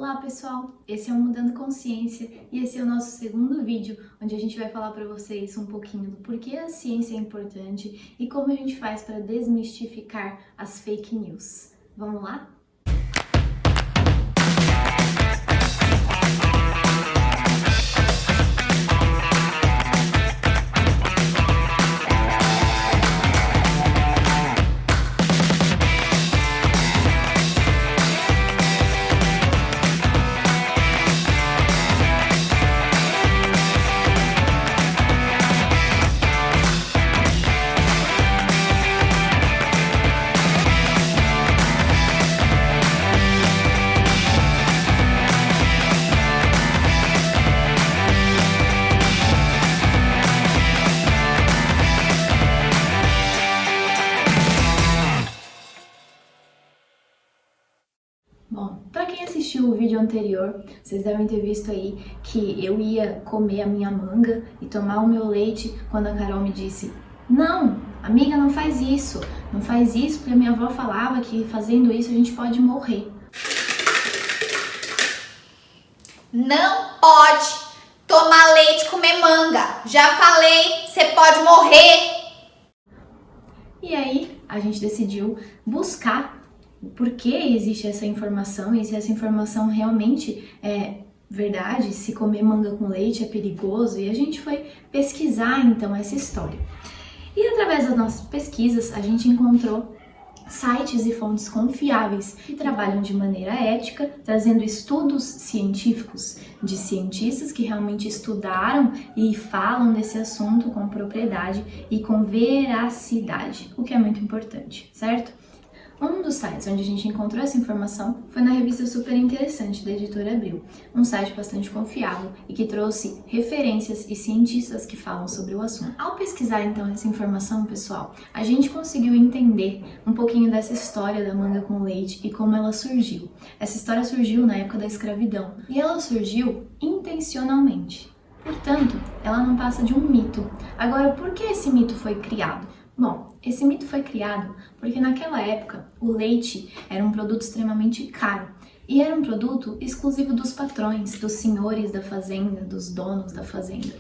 Olá pessoal, esse é o Mudando Consciência e esse é o nosso segundo vídeo, onde a gente vai falar para vocês um pouquinho do porquê a ciência é importante e como a gente faz para desmistificar as fake news. Vamos lá? Bom, para quem assistiu o vídeo anterior, vocês devem ter visto aí que eu ia comer a minha manga e tomar o meu leite quando a Carol me disse: "Não, amiga, não faz isso porque a minha avó falava que fazendo isso a gente pode morrer." Não pode tomar leite e comer manga. Já falei, você pode morrer. E aí a gente decidiu buscar por que existe essa informação e se essa informação realmente é verdade, se comer manga com leite é perigoso, e a gente foi pesquisar então essa história. E através das nossas pesquisas a gente encontrou sites e fontes confiáveis que trabalham de maneira ética, trazendo estudos científicos de cientistas que realmente estudaram e falam desse assunto com propriedade e com veracidade, o que é muito importante, certo? Um dos sites onde a gente encontrou essa informação foi na revista Super Interessante, da editora Abril, um site bastante confiável e que trouxe referências e cientistas que falam sobre o assunto. Ao pesquisar então essa informação, pessoal, a gente conseguiu entender um pouquinho dessa história da manga com leite e como ela surgiu. Essa história surgiu na época da escravidão e ela surgiu intencionalmente. Portanto, ela não passa de um mito. Agora, por que esse mito foi criado? Bom, esse mito foi criado porque naquela época o leite era um produto extremamente caro e era um produto exclusivo dos patrões, dos senhores da fazenda, dos donos da fazenda.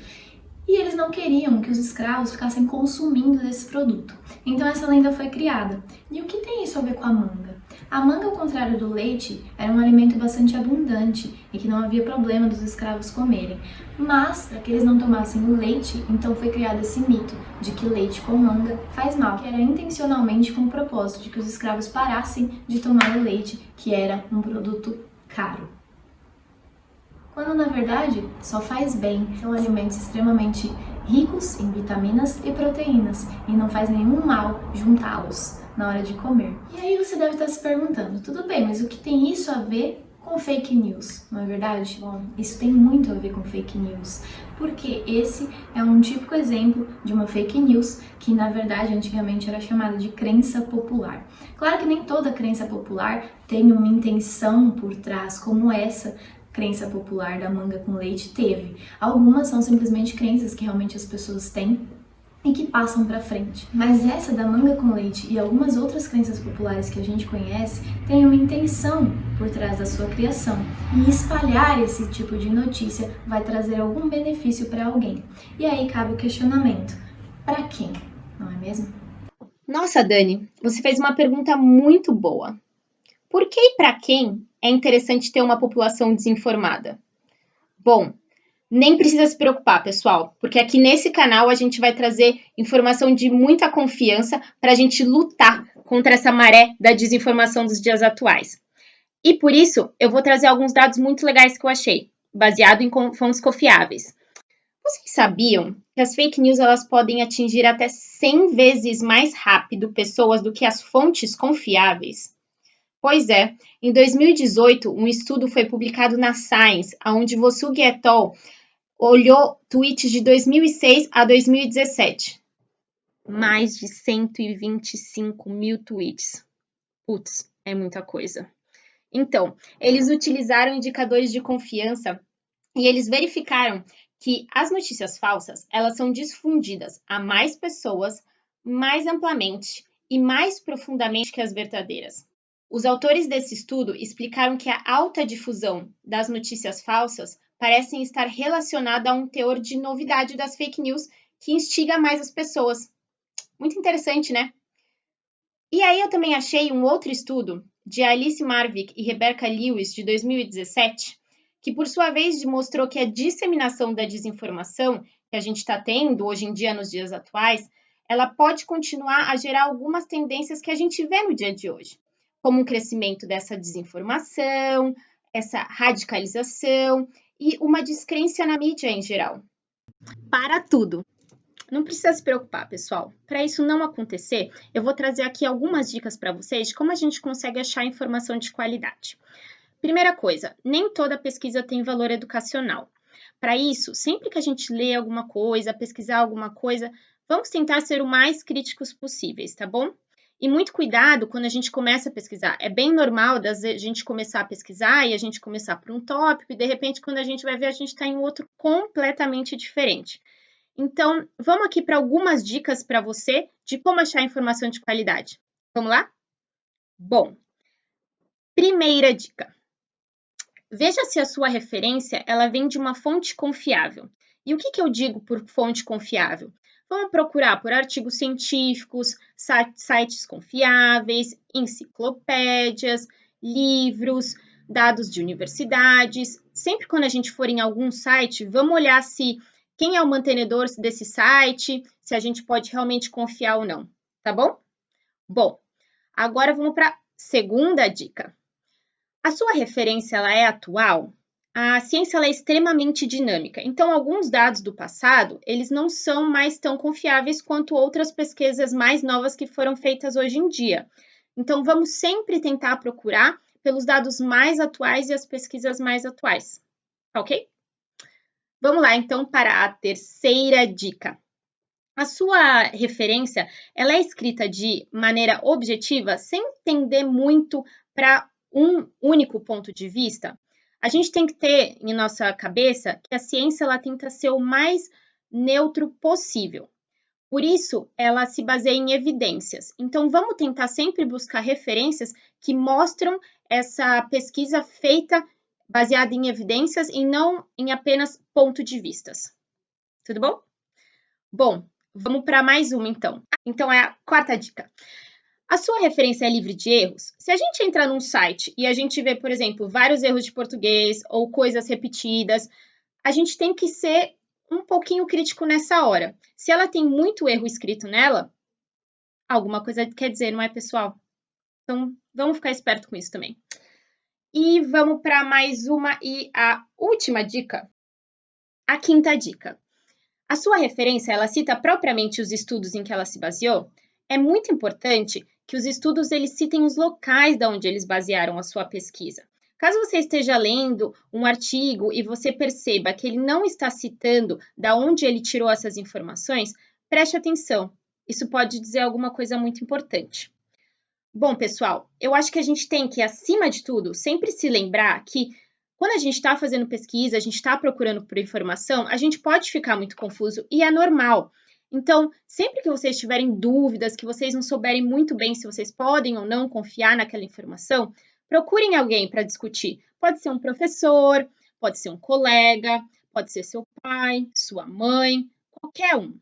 E eles não queriam que os escravos ficassem consumindo desse produto. Então essa lenda foi criada. E o que tem isso a ver com a manga? A manga, ao contrário do leite, era um alimento bastante abundante e que não havia problema dos escravos comerem. Mas, para que eles não tomassem o leite, então foi criado esse mito de que leite com manga faz mal, que era intencionalmente com o propósito de que os escravos parassem de tomar o leite, que era um produto caro. Quando na verdade só faz bem, são alimentos extremamente ricos em vitaminas e proteínas e não faz nenhum mal juntá-los na hora de comer. E aí você deve estar se perguntando, tudo bem, mas o que tem isso a ver com fake news, não é verdade? Bom, isso tem muito a ver com fake news, porque esse é um típico exemplo de uma fake news que na verdade antigamente era chamada de crença popular. Claro que nem toda crença popular tem uma intenção por trás como essa crença popular da manga com leite teve. Algumas são simplesmente crenças que realmente as pessoas têm e que passam para frente. Mas essa da manga com leite e algumas outras crenças populares que a gente conhece tem uma intenção por trás da sua criação. E espalhar esse tipo de notícia vai trazer algum benefício para alguém. E aí cabe o questionamento: para quem? Não é mesmo? Nossa, Dani, você fez uma pergunta muito boa. Por que e para quem é interessante ter uma população desinformada? Bom, nem precisa se preocupar, pessoal, porque aqui nesse canal a gente vai trazer informação de muita confiança para a gente lutar contra essa maré da desinformação dos dias atuais. E por isso, eu vou trazer alguns dados muito legais que eu achei, baseado em fontes confiáveis. Vocês sabiam que as fake news elas podem atingir até 100 vezes mais rápido pessoas do que as fontes confiáveis? Pois é, em 2018, um estudo foi publicado na Science, onde Vossoughi et al. Olhou tweets de 2006 a 2017. Mais de 125 mil tweets. Putz, é muita coisa. Então, eles utilizaram indicadores de confiança e eles verificaram que as notícias falsas, elas são difundidas a mais pessoas, mais amplamente e mais profundamente que as verdadeiras. Os autores desse estudo explicaram que a alta difusão das notícias falsas parecem estar relacionada a um teor de novidade das fake news que instiga mais as pessoas. Muito interessante, né? E aí eu também achei um outro estudo de Alice Marvick e Rebecca Lewis, de 2017, que por sua vez demonstrou que a disseminação da desinformação que a gente está tendo hoje em dia, nos dias atuais, ela pode continuar a gerar algumas tendências que a gente vê no dia de hoje, como um crescimento dessa desinformação, essa radicalização e uma descrença na mídia em geral. Para tudo! Não precisa se preocupar, pessoal. Para isso não acontecer, eu vou trazer aqui algumas dicas para vocês de como a gente consegue achar informação de qualidade. Primeira coisa, nem toda pesquisa tem valor educacional. Para isso, sempre que a gente lê alguma coisa, pesquisar alguma coisa, vamos tentar ser o mais críticos possíveis, tá bom? E muito cuidado quando a gente começa a pesquisar. É bem normal a gente começar a pesquisar e a gente começar por um tópico e de repente quando a gente vai ver a gente está em outro completamente diferente. Então, vamos aqui para algumas dicas para você de como achar informação de qualidade. Vamos lá? Bom, primeira dica. Veja se a sua referência ela vem de uma fonte confiável. E o que eu digo por fonte confiável? Vamos procurar por artigos científicos, sites confiáveis, enciclopédias, livros, dados de universidades. Sempre quando a gente for em algum site, vamos olhar se quem é o mantenedor desse site, se a gente pode realmente confiar ou não, tá bom? Bom, agora vamos para a segunda dica. A sua referência ela é atual? A ciência ela é extremamente dinâmica, então alguns dados do passado, eles não são mais tão confiáveis quanto outras pesquisas mais novas que foram feitas hoje em dia. Então vamos sempre tentar procurar pelos dados mais atuais e as pesquisas mais atuais, ok? Vamos lá, então, para a terceira dica. A sua referência, ela é escrita de maneira objetiva, sem tender muito para um único ponto de vista? A gente tem que ter em nossa cabeça que a ciência, ela tenta ser o mais neutro possível. Por isso, ela se baseia em evidências. Então, vamos tentar sempre buscar referências que mostram essa pesquisa feita baseada em evidências e não em apenas ponto de vistas. Tudo bom? Bom, vamos para mais uma, então. Então, é a quarta dica. A sua referência é livre de erros? Se a gente entrar num site e a gente vê, por exemplo, vários erros de português ou coisas repetidas, a gente tem que ser um pouquinho crítico nessa hora. Se ela tem muito erro escrito nela, alguma coisa quer dizer, não é, pessoal? Então, vamos ficar esperto com isso também. E vamos para mais uma e a última dica. A quinta dica. A sua referência, ela cita propriamente os estudos em que ela se baseou? É muito importante que os estudos eles citem os locais de onde eles basearam a sua pesquisa. Caso você esteja lendo um artigo e você perceba que ele não está citando de onde ele tirou essas informações, preste atenção. Isso pode dizer alguma coisa muito importante. Bom, pessoal, eu acho que a gente tem que, acima de tudo, sempre se lembrar que quando a gente está fazendo pesquisa, a gente está procurando por informação, a gente pode ficar muito confuso e é normal. Então, sempre que vocês tiverem dúvidas, que vocês não souberem muito bem se vocês podem ou não confiar naquela informação, procurem alguém para discutir. Pode ser um professor, pode ser um colega, pode ser seu pai, sua mãe, qualquer um.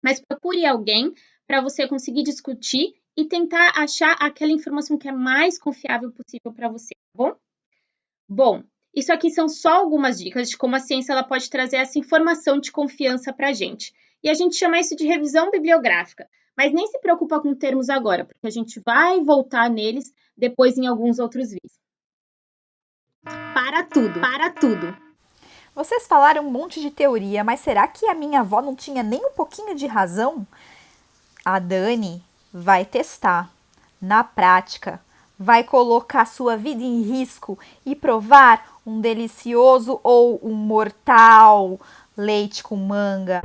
Mas procure alguém para você conseguir discutir e tentar achar aquela informação que é mais confiável possível para você, tá bom? Bom, isso aqui são só algumas dicas de como a ciência ela pode trazer essa informação de confiança para a gente. E a gente chama isso de revisão bibliográfica. Mas nem se preocupa com termos agora, porque a gente vai voltar neles depois em alguns outros vídeos. Para tudo, para tudo! Vocês falaram um monte de teoria, mas será que a minha avó não tinha nem um pouquinho de razão? A Dani vai testar na prática, vai colocar sua vida em risco e provar um delicioso ou um mortal leite com manga.